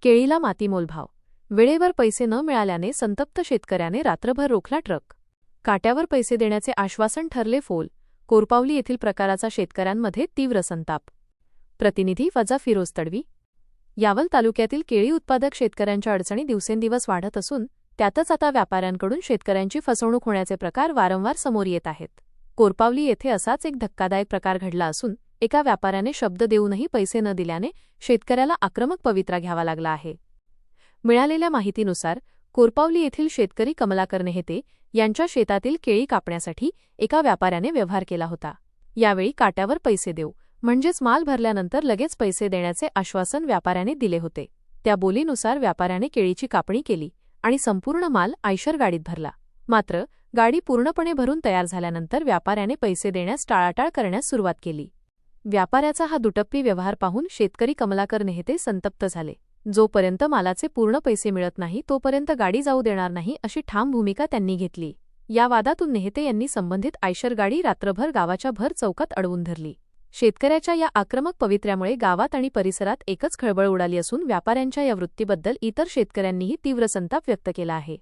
केळीला मातीमोल भाव. वेळेवर पैसे न मिळाल्याने संतप्त शेतकऱ्याने रात्रभर रोखला ट्रक. काट्यावर पैसे देण्याचे आश्वासन ठरले फोल. कोरपावली येथील प्रकाराचा शेतकऱ्यांमध्ये तीव्र संताप. प्रतिनिधी वजा फिरोज तडवी. यावल तालुक्यातील केळी उत्पादक शेतकऱ्यांच्या अडचणी दिवसेंदिवस वाढत असून त्यातच आता व्यापाऱ्यांकडून शेतकऱ्यांची फसवणूक होण्याचे प्रकार वारंवार समोर येत आहेत. कोरपावली येथे असाच एक धक्कादायक प्रकार घडला असून एका व्यापाऱ्याने शब्द देऊनही पैसे न दिल्याने शेतकऱ्याला आक्रमक पवित्रा घ्यावा लागला आहे. मिळालेल्या माहितीनुसार कोरपावली येथील शेतकरी कमलाकर नेहते यांच्या शेतातील केळी कापण्यासाठी एका व्यापाऱ्याने व्यवहार केला होता. यावेळी काट्यावर पैसे देऊ म्हणजेच माल भरल्यानंतर लगेच पैसे देण्याचे आश्वासन व्यापाऱ्याने दिले होते. त्या बोलीनुसार व्यापाऱ्याने केळीची कापणी केली आणि संपूर्ण माल आयशर गाडीत भरला. मात्र गाडी पूर्णपणे भरून तयार झाल्यानंतर व्यापाऱ्याने पैसे देण्यास टाळाटाळ करण्यास सुरुवात केली. व्यापाऱ्याचा हा दुटप्पी व्यवहार पाहून शेतकरी कमलाकर नेहते संतप्त झाले. जोपर्यंत मालाचे पूर्ण पैसे मिळत नाही तोपर्यंत गाडी जाऊ देणार नाही अशी ठाम भूमिका त्यांनी घेतली. या वादातून नेहते यांनी संबंधित आयशर गाडी रात्रभर गावाच्या भर चौकात अडवून धरली. शेतकऱ्याच्या या आक्रमक पवित्र्यामुळे गावात आणि परिसरात एकच खळबळ उडाली असून व्यापाऱ्यांच्या या वृत्तीबद्दल इतर शेतकऱ्यांनीही तीव्र संताप व्यक्त केला आहे.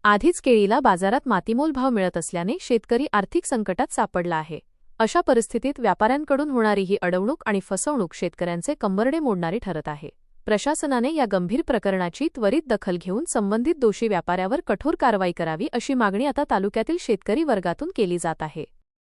आधीच केळीला बाजारात मातीमोल भाव मिळत असल्याने शेतकरी आर्थिक संकटात सापडला आहे. अशा परिस्थितीत व्यापाऱ्यांकडून होणारी ही अडवणूक आणि फसवणूक शेतकऱ्यांचे कंबरडे मोडणारी ठरत आहे. प्रशासनाने या गंभीर प्रकरणाची त्वरित दखल घेऊन संबंधित दोषी व्यापाऱ्यावर कठोर कारवाई करावी अशी मागणी आता तालुक्यातील शेतकरी वर्गातून केली जात आहे.